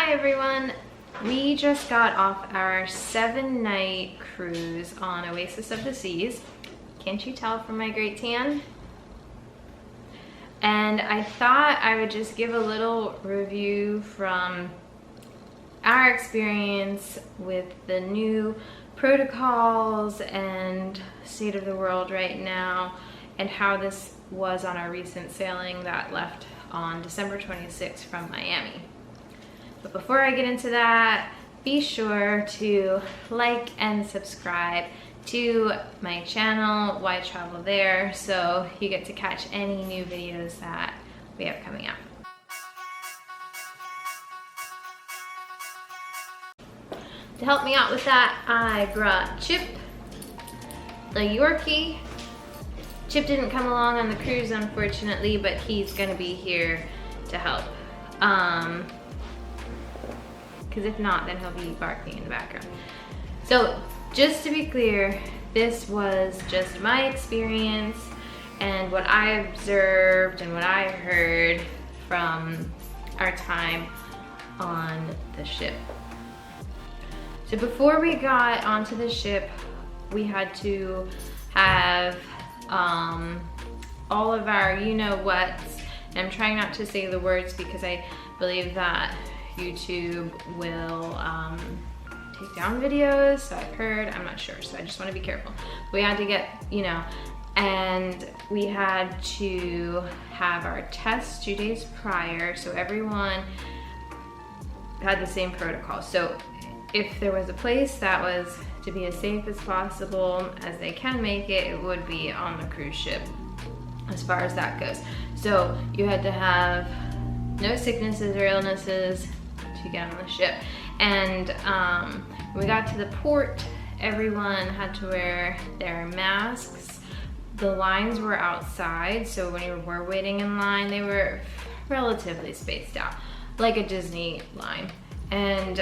Hi everyone! We just got off our 7-night cruise on Oasis of the Seas. Can't you tell from my great tan? And I thought I would just give a little review from our experience with the new protocols and state of the world right now, and how this was on our recent sailing that left on December 26th from Miami. But before I get into that, be sure to like and subscribe to my channel, Why Travel There, so you get to catch any new videos that we have coming out. To help me out with that, I brought Chip, the Yorkie. Chip didn't come along on the cruise, unfortunately, but he's gonna be here to help. Because if not, then he'll be barking in the background. So just to be clear, this was just my experience and what I observed and what I heard from our time on the ship. So before we got onto the ship, we had to have all of our you-know-whats. And I'm trying not to say the words because I believe that YouTube will take down videos, so I've heard, I'm not sure, so I just want to be careful. We had to get, and we had to have our tests 2 days prior, so everyone had the same protocol. So if there was a place that was to be as safe as possible as they can make it, it would be on the cruise ship as far as that goes. So you had to have no sicknesses or illnesses to get on the ship. And when we got to the port, everyone had to wear their masks. The lines were outside, so when you were waiting in line, they were relatively spaced out, like a Disney line. And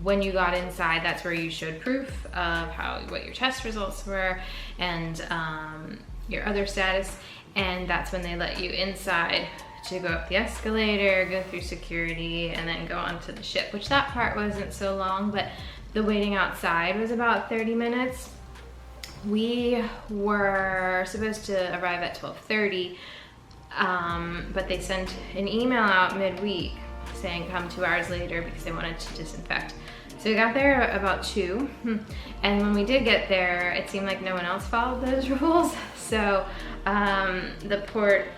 when you got inside, that's where you showed proof of what your test results were and your other status, and that's when they let you inside to go up the escalator, go through security, and then go onto the ship, which that part wasn't so long, but the waiting outside was about 30 minutes. We were supposed to arrive at 12:30, but they sent an email out midweek saying come 2 hours later because they wanted to disinfect. So we got there about 2, and when we did get there, it seemed like no one else followed those rules. So the port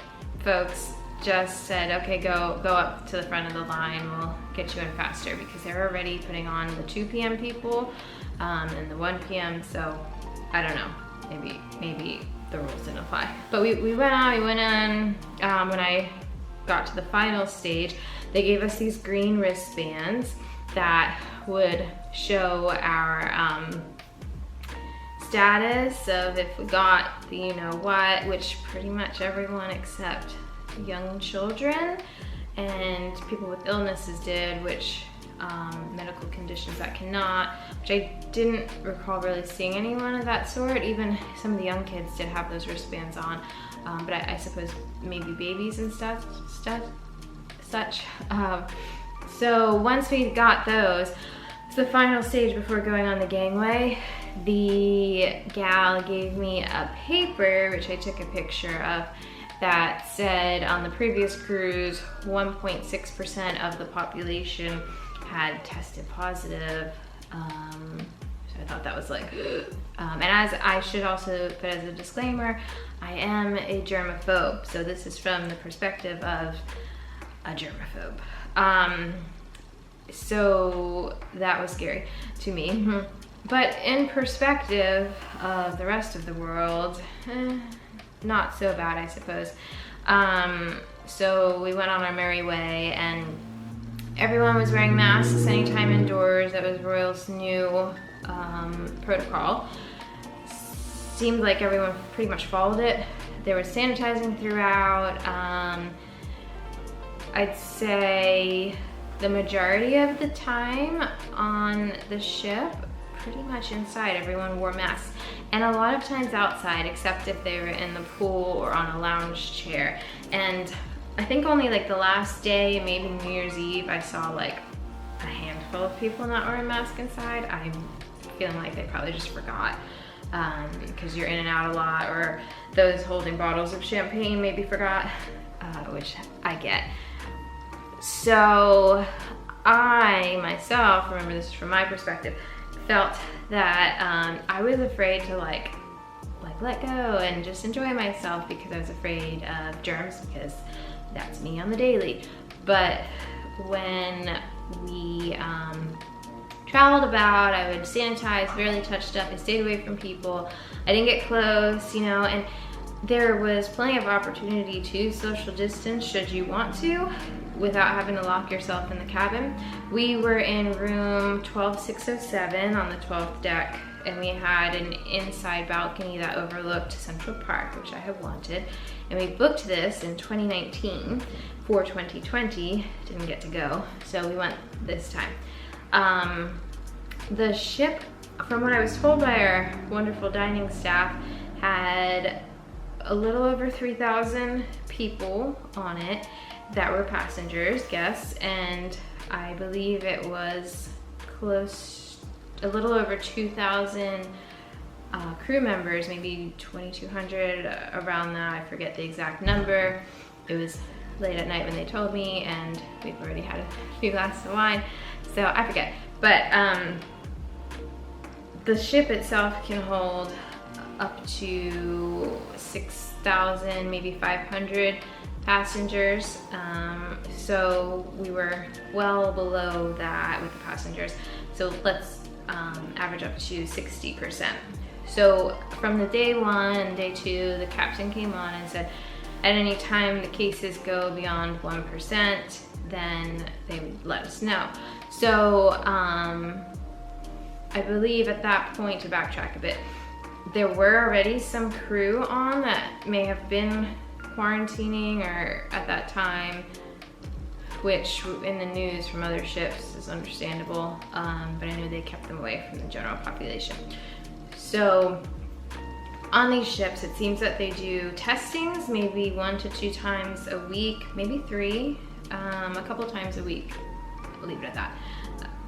folks just said, okay, go up to the front of the line, we'll get you in faster, because they were already putting on the 2 p.m. people and the 1 p.m. So I don't know, maybe the rules didn't apply. But we went on, when I got to the final stage, they gave us these green wristbands that would show our status of if we got the you-know-what, which pretty much everyone except young children and people with illnesses did, which medical conditions that cannot, which I didn't recall really seeing anyone of that sort. Even some of the young kids did have those wristbands on, but I suppose maybe babies and such. So once we got those, it's the final stage before going on the gangway. The gal gave me a paper, which I took a picture of, that said on the previous cruise, 1.6% of the population had tested positive. So I thought that was like, and as I should also put as a disclaimer, I am a germaphobe. So this is from the perspective of a germaphobe. So that was scary to me. But in perspective of the rest of the world, not so bad, I suppose. So we went on our merry way, and everyone was wearing masks anytime indoors. That was Royal's new protocol. Seemed like everyone pretty much followed it. There was sanitizing throughout. I'd say the majority of the time on the ship, pretty much inside, everyone wore masks. And a lot of times outside, except if they were in the pool or on a lounge chair. And I think only like the last day, maybe New Year's Eve, I saw like a handful of people not wearing masks inside. I'm feeling like they probably just forgot because you're in and out a lot, or those holding bottles of champagne maybe forgot, which I get. So I myself, remember this is from my perspective, felt that I was afraid to like let go and just enjoy myself because I was afraid of germs, because that's me on the daily. But when we traveled about, I would sanitize, barely touched up, I stayed away from people, I didn't get close, you know, and there was plenty of opportunity to social distance should you want to, without having to lock yourself in the cabin. We were in room 12607 on the 12th deck, and we had an inside balcony that overlooked Central Park, which I have wanted. And we booked this in 2019 for 2020, didn't get to go, so we went this time. The ship, from what I was told by our wonderful dining staff, had a little over 3,000 people on it that were passengers, guests, and I believe it was a little over 2,000 crew members, maybe 2,200, around that. I forget the exact number. It was late at night when they told me, and we've already had a few glasses of wine, so I forget. But the ship itself can hold up to 6,000, maybe 500 passengers. So we were well below that with the passengers. So let's average up to 60%. So from the day one and day two, the captain came on and said, at any time the cases go beyond 1%, then they would let us know. So I believe at that point, to backtrack a bit, there were already some crew on that may have been quarantining or at that time, which in the news from other ships is understandable, but I knew they kept them away from the general population. So on these ships, it seems that they do testings maybe 1 to 2 times a week, maybe 3, a couple times a week. I'll leave it at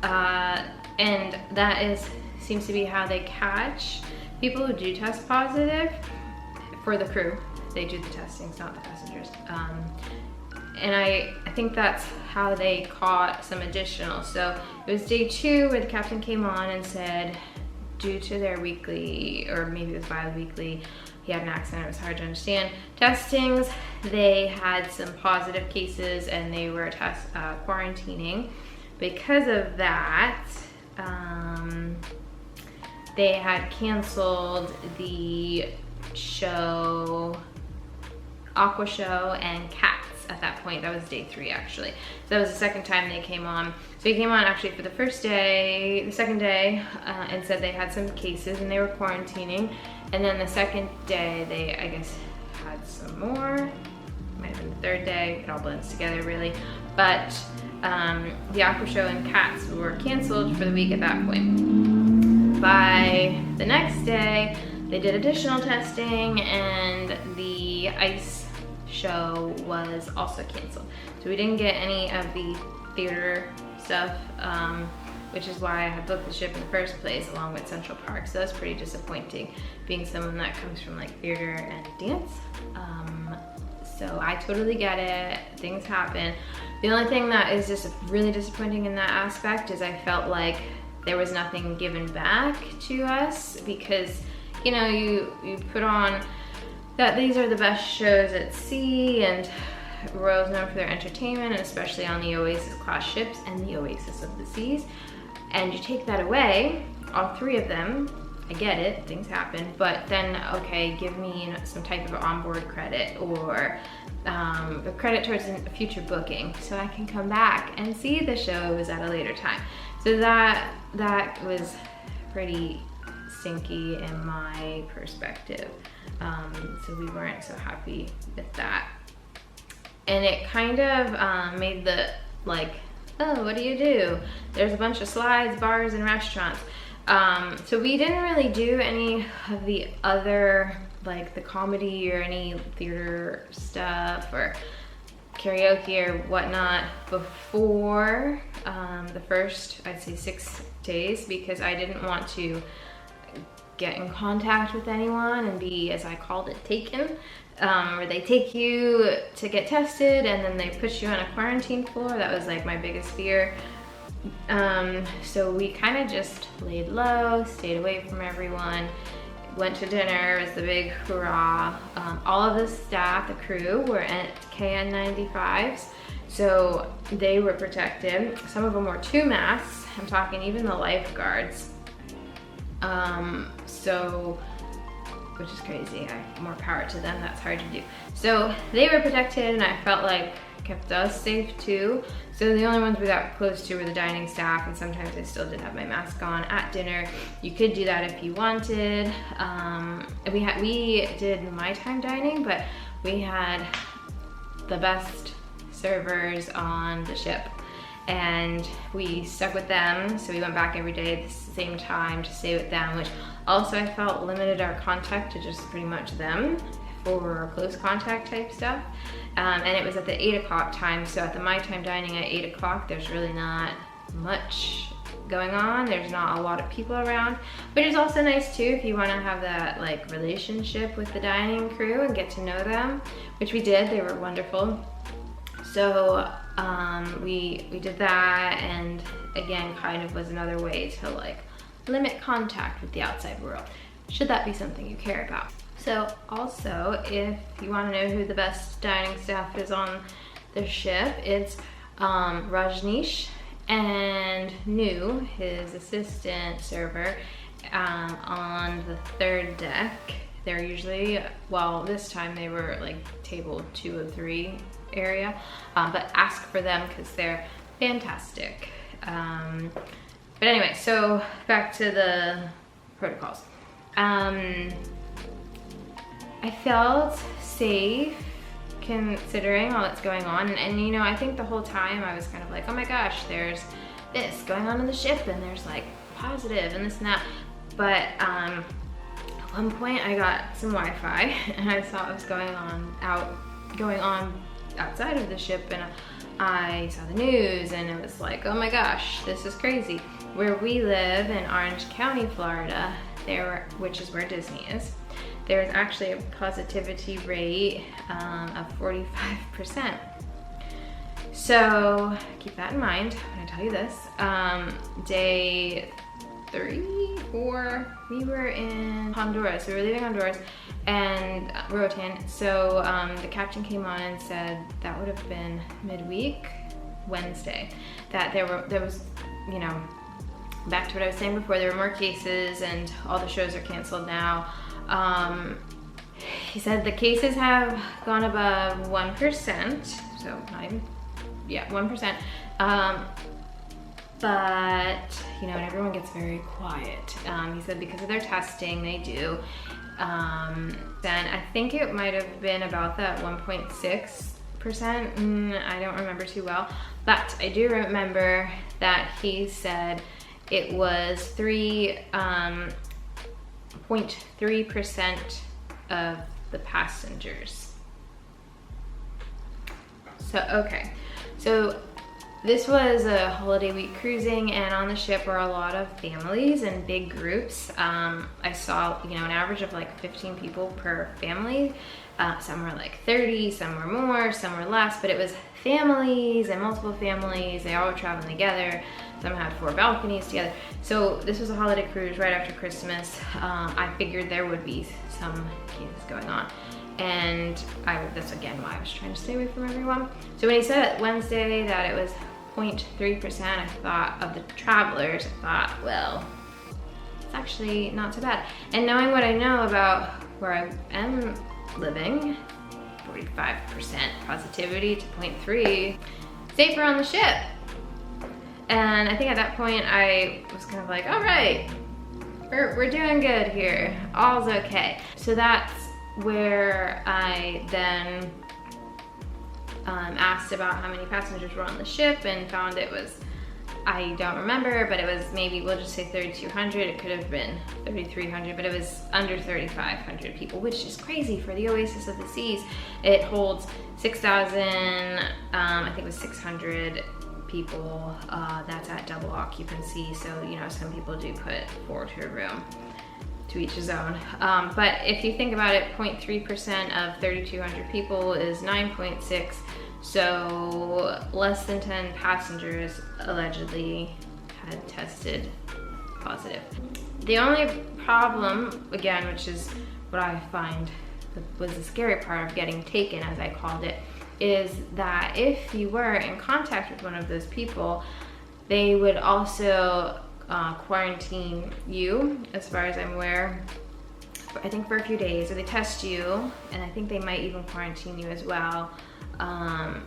that. And that seems to be how they catch people who do test positive. For the crew, they do the testings, not the passengers. And I think that's how they caught some additional. So it was day 2 where the captain came on and said, due to their weekly, or maybe it was bi-weekly, he had an accent, it was hard to understand, testings, they had some positive cases and they were quarantining. Because of that, they had canceled the show, Aqua Show and Cats at that point. That was day 3 actually. So that was the second time they came on. So he came on actually for the first day, the second day, and said they had some cases and they were quarantining. And then the second day they, I guess, had some more. Might have been the third day. It all blends together really. But the Aqua Show and Cats were canceled for the week at that point. By the next day, they did additional testing and the ice show was also canceled. So we didn't get any of the theater stuff, which is why I had booked the ship in the first place along with Central Park. So that's pretty disappointing, being someone that comes from like theater and dance. So I totally get it, things happen. The only thing that is just really disappointing in that aspect is I felt like there was nothing given back to us, because you know, you put on that these are the best shows at sea, and Royal's known for their entertainment, and especially on the Oasis class ships and the Oasis of the Seas, and you take that away, all 3 of them. I get it, things happen, but then, okay, give me some type of onboard credit or a credit towards a future booking so I can come back and see the shows at a later time. So that was pretty stinky in my perspective. So we weren't so happy with that. And it kind of made the, like, oh, what do you do? There's a bunch of slides, bars, and restaurants. So we didn't really do any of the other, like the comedy or any theater stuff, or karaoke or whatnot before the first, I'd say 6 days, because I didn't want to get in contact with anyone and be, as I called it, taken. Where they take you to get tested and then they put you on a quarantine floor. That was like my biggest fear. So we kind of just laid low, stayed away from everyone, went to dinner. It was the big hurrah. All of the staff, the crew, were at KN95s, so they were protected. Some of them wore 2 masks. I'm talking even the lifeguards. So, which is crazy. More power to them. That's hard to do. So they were protected, and I felt like kept us safe too. So the only ones we got close to were the dining staff, and sometimes I still did have my mask on at dinner. You could do that if you wanted. We did my time dining, but we had the best servers on the ship, and we stuck with them. So we went back every day at the same time to stay with them, which also I felt limited our contact to just pretty much them for close contact type stuff. And it was at the 8 o'clock time, so at the my time dining at 8 o'clock, there's really not much going on. There's not a lot of people around, which is also nice too if you want to have that like relationship with the dining crew and get to know them, which we did. They were wonderful. So we did that, and again, kind of was another way to like limit contact with the outside world, should that be something you care about. So also, if you want to know who the best dining staff is on the ship, it's Rajneesh and Nu, his assistant server, on the 3rd deck. They're usually, well, this time they were like table 203 area, but ask for them because they're fantastic. But anyway, so back to the protocols. I felt safe considering all that's going on, and you know, I think the whole time I was kind of like, oh my gosh, there's this going on in the ship, and there's like positive and this and that. But at one point I got some Wi-Fi and I saw what was going on outside of the ship, and I saw the news, and it was like, oh my gosh, this is crazy. Where we live in Orange County, Florida, which is where Disney is, there's actually a positivity rate of 45%. So keep that in mind when I tell you this. Day 3, 4, we were in Honduras. We were leaving Honduras and Roatan. So the captain came on and said that would have been midweek, Wednesday, that there was, you know, back to what I was saying before, there were more cases and all the shows are canceled now. He said the cases have gone above 1%, so not even, yeah, 1%. But, you know, and everyone gets very quiet. He said because of their testing, they do. Then I think it might have been about that 1.6%. I don't remember too well, but I do remember that he said it was 0.3% of the passengers. So, okay. So this was a holiday week cruising, and on the ship were a lot of families and big groups. I saw, you know, an average of like 15 people per family. Some were like 30, some were more, some were less, but it was families and multiple families. They all were traveling together. Some had 4 balconies together. So this was a holiday cruise right after Christmas. I figured there would be some cases going on. And that's again why I was trying to stay away from everyone. So when he said Wednesday that it was 0.3%, I thought of the travelers, I thought, well, it's actually not so bad. And knowing what I know about where I am living, 45% positivity to 0.3, safer on the ship. And I think at that point I was kind of like, all right, we're doing good here, all's okay. So that's where I then asked about how many passengers were on the ship and found it was I don't remember, but it was maybe, we'll just say 3,200. It could have been 3,300, but it was under 3,500 people, which is crazy for the Oasis of the Seas. It holds 6,000, I think it was 600 people. That's at double occupancy, so you know, some people do put 4 to a room, to each his own. But if you think about it, 0.3% of 3,200 people is 9.6. So less than 10 passengers allegedly had tested positive. The only problem, again, which is what I find was the scary part of getting taken, as I called it, is that if you were in contact with one of those people, they would also quarantine you, as far as I'm aware, I think for a few days, or they test you, and I think they might even quarantine you as well.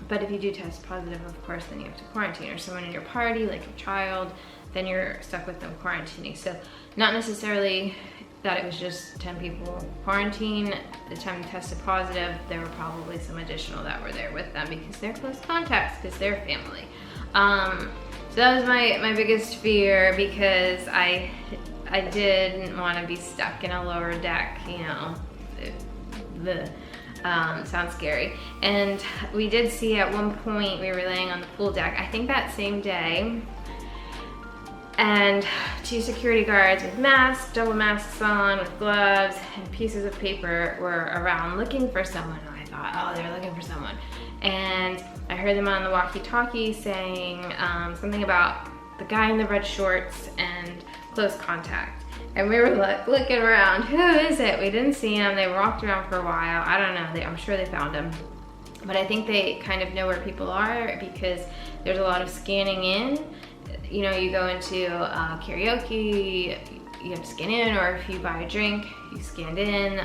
But if you do test positive, of course, then you have to quarantine, or someone in your party, like a child, then you're stuck with them quarantining. So not necessarily that it was just 10 people quarantine. The time they tested positive, there were probably some additional that were there with them because they're close contacts, because they're family. So that was my biggest fear, because I didn't want to be stuck in a lower deck, you know. Sounds scary. And we did see at one point, we were laying on the pool deck, I think that same day, and 2 security guards with masks, double masks on, with gloves and pieces of paper were around looking for someone. And I thought, oh, they're looking for someone. And I heard them on the walkie-talkie saying something about the guy in the red shorts and close contact. And we were looking around, who is it? We didn't see him. They walked around for a while. I don't know, I'm sure they found him. But I think they kind of know where people are, because there's a lot of scanning in. You know, you go into karaoke, you have to scan in, or if you buy a drink, you scan in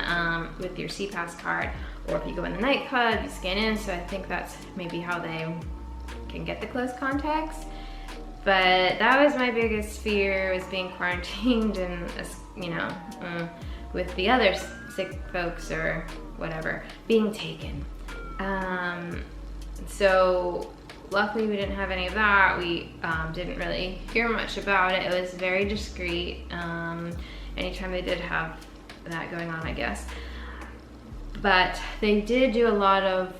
with your CPass card, or if you go in the nightclub, you scan in. So I think that's maybe how they can get the close contacts. But that was my biggest fear, was being quarantined and, you know, with the other sick folks or whatever, being taken. So luckily we didn't have any of that. We didn't really hear much about it. It was very discreet. Anytime they did have that going on, I guess. But they did do a lot of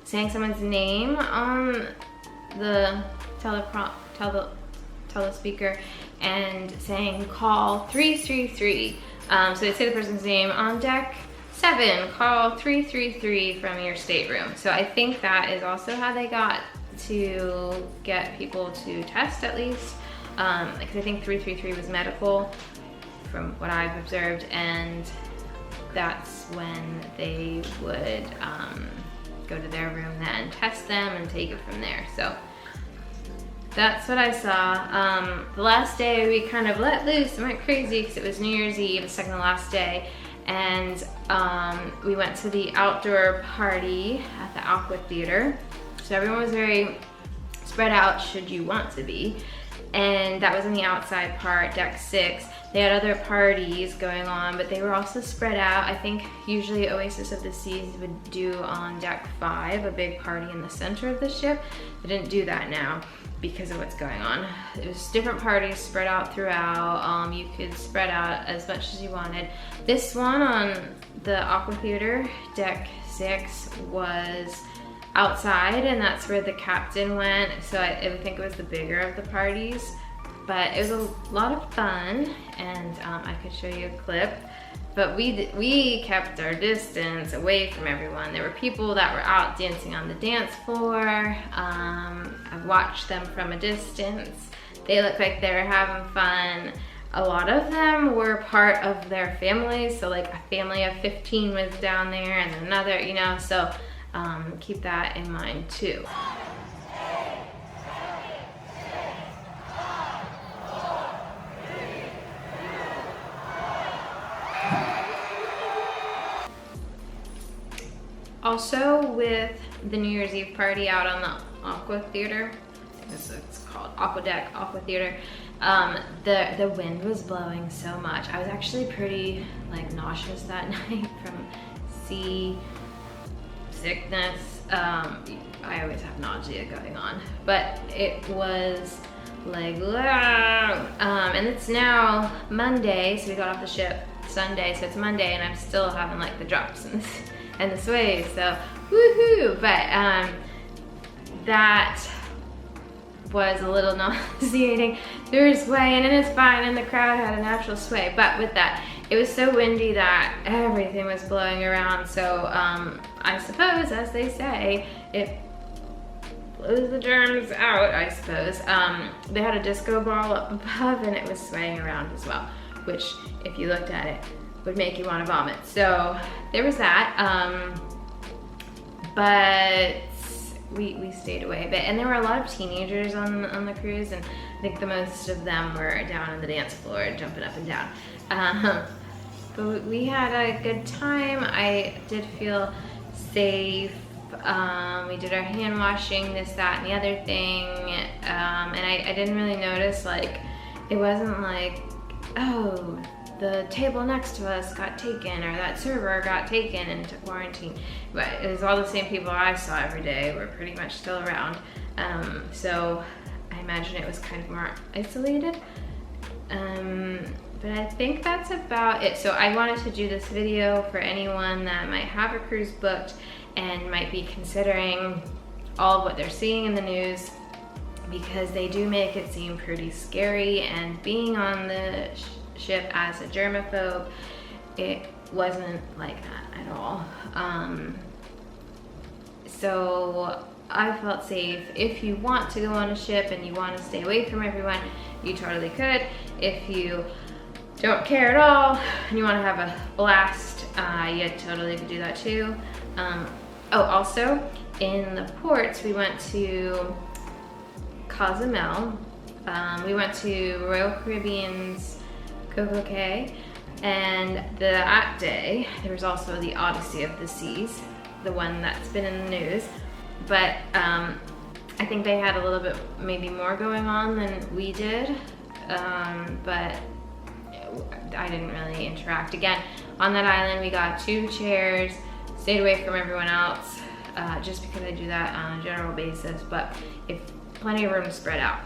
saying someone's name on the telespeaker and saying call 333. So they say the person's name on deck 7, call 333 from your stateroom. So I think that is also how they got to get people to test, at least. Because I think 333 was medical, from what I've observed, and that's when they would go to their room then, test them, and take it from there. So that's what I saw. The last day we kind of let loose and went crazy, because it was New Year's Eve, the second to last day, and we went to the outdoor party at the Aqua Theater. So everyone was very spread out, should you want to be, and that was in the outside part, deck 6. They had other parties going on, but they were also spread out. I think usually Oasis of the Seas would do on deck 5 a big party in the center of the ship. They didn't do that now because of what's going on. It was different parties spread out throughout. You could spread out as much as you wanted. This one on the Aqua Theater, deck 6, was outside, and that's where the captain went. So I think it was the bigger of the parties. But it was a lot of fun, and I could show you a clip. But we kept our distance away from everyone. There were people that were out dancing on the dance floor. I watched them from a distance. They looked like they were having fun. A lot of them were part of their families. So like a family of 15 was down there, and another, you know, so keep that in mind too. Also, with the New Year's Eve party out on the Aqua Theater, it's called Aqua Deck, Aqua Theater, the wind was blowing so much. I was actually pretty like nauseous that night from sea sickness. I always have nausea going on, but it was like, and it's now Monday, so we got off the ship Sunday, so it's Monday, and I'm still having like the drops and the sway, so woohoo! But that was a little nauseating. There was swaying, and it's fine, and the crowd had a natural sway, but with that, it was so windy that everything was blowing around, so I suppose, as they say, it blows the germs out, I suppose. They had a disco ball up above, and it was swaying around as well, which, if you looked at it, would make you want to vomit. So there was that, but we stayed away a bit, and there were a lot of teenagers on the cruise, and I think the most of them were down on the dance floor jumping up and down. But we had a good time. I did feel safe. We did our hand washing, this, that, and the other thing, and I didn't really notice, like, it wasn't like, oh, the table next to us got taken, or that server got taken into quarantine. But it was all the same people I saw every day were pretty much still around. So I imagine it was kind of more isolated. But I think that's about it. So I wanted to do this video for anyone that might have a cruise booked and might be considering all of what they're seeing in the news, because they do make it seem pretty scary, and being on the ship as a germaphobe, it wasn't like that at all. So I felt safe. If you want to go on a ship and you want to stay away from everyone, you totally could. If you don't care at all and you want to have a blast, you totally could do that too. Oh, also in the ports, we went to Cozumel. We went to Royal Caribbean's Coco Cay, and that day there was also the Odyssey of the Seas, the one that's been in the news. But I think they had a little bit maybe more going on than we did, but I didn't really interact. Again, on that island we got 2 chairs, stayed away from everyone else, just because I do that on a general basis, but if plenty of room spread out.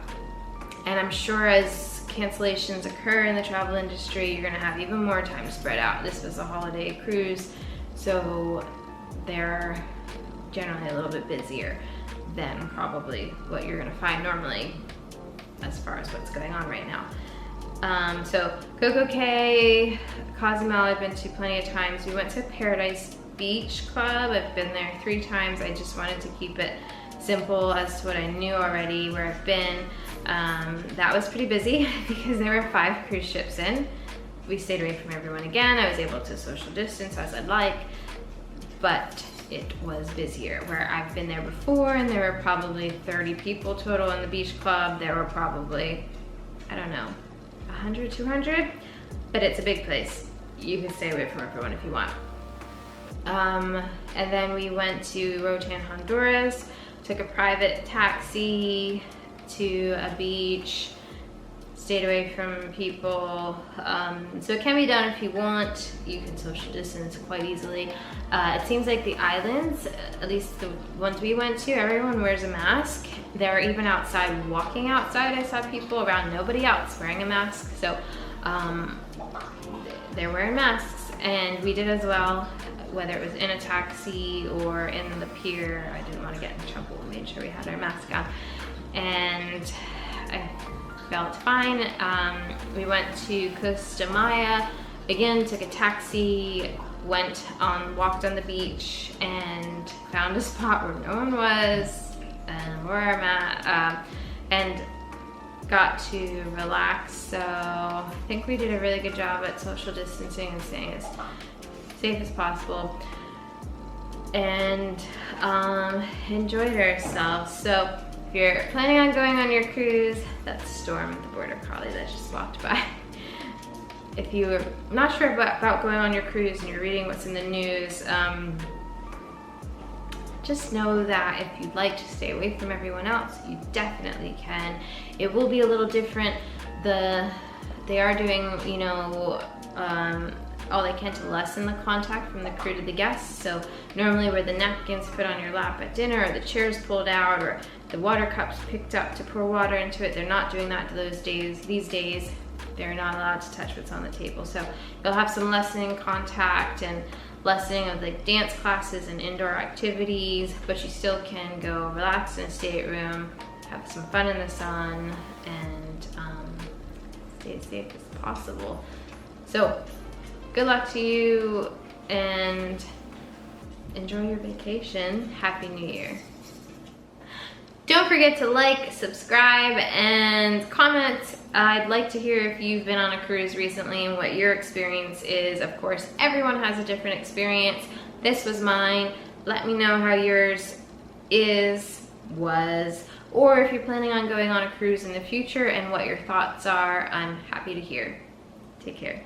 And I'm sure as cancellations occur in the travel industry, you're gonna have even more time spread out. This was a holiday cruise, so they're generally a little bit busier than probably what you're gonna find normally as far as what's going on right now. So Coco Cay, Cozumel, I've been to plenty of times. We went to Paradise Beach Club. I've been there 3 times. I just wanted to keep it simple as to what I knew already, where I've been. That was pretty busy because there were 5 cruise ships in. We stayed away from everyone again. I was able to social distance as I'd like, but it was busier. Where I've been there before and there were probably 30 people total in the beach club, there were probably, I don't know, 100, 200, but it's a big place. You can stay away from everyone if you want. And then we went to Roatan, Honduras, took a private taxi to a beach, stayed away from people. So it can be done if you want. You can social distance quite easily. It seems like the islands, at least the ones we went to, everyone wears a mask. They're even outside, walking outside, I saw people around nobody else wearing a mask. So they're wearing masks, and we did as well, whether it was in a taxi or in the pier. I didn't want to get in trouble. We made sure we had our mask on, and I felt fine. We went to Costa Maya, again took a taxi, walked on the beach, and found a spot where no one was, and where I'm at, and got to relax. So I think we did a really good job at social distancing and staying as safe as possible, and enjoyed ourselves. So if you're planning on going on your cruise, that's Storm, the border collie that just walked by. If you're not sure about going on your cruise and you're reading what's in the news, just know that if you'd like to stay away from everyone else, you definitely can. It will be a little different. They are doing, all they can to lessen the contact from the crew to the guests. So normally where the napkins put on your lap at dinner, or the chairs pulled out, or the water cups picked up to pour water into it, they're not doing that these days. They're not allowed to touch what's on the table. So you'll have some lessening contact and lessening of like dance classes and indoor activities, but you still can go relax in a stateroom, have some fun in the sun, and stay as safe as possible. So good luck to you and enjoy your vacation. Happy New Year. Don't forget to like, subscribe, and comment. I'd like to hear if you've been on a cruise recently and what your experience is. Of course, everyone has a different experience. This was mine. Let me know how yours was, or if you're planning on going on a cruise in the future and what your thoughts are. I'm happy to hear. Take care.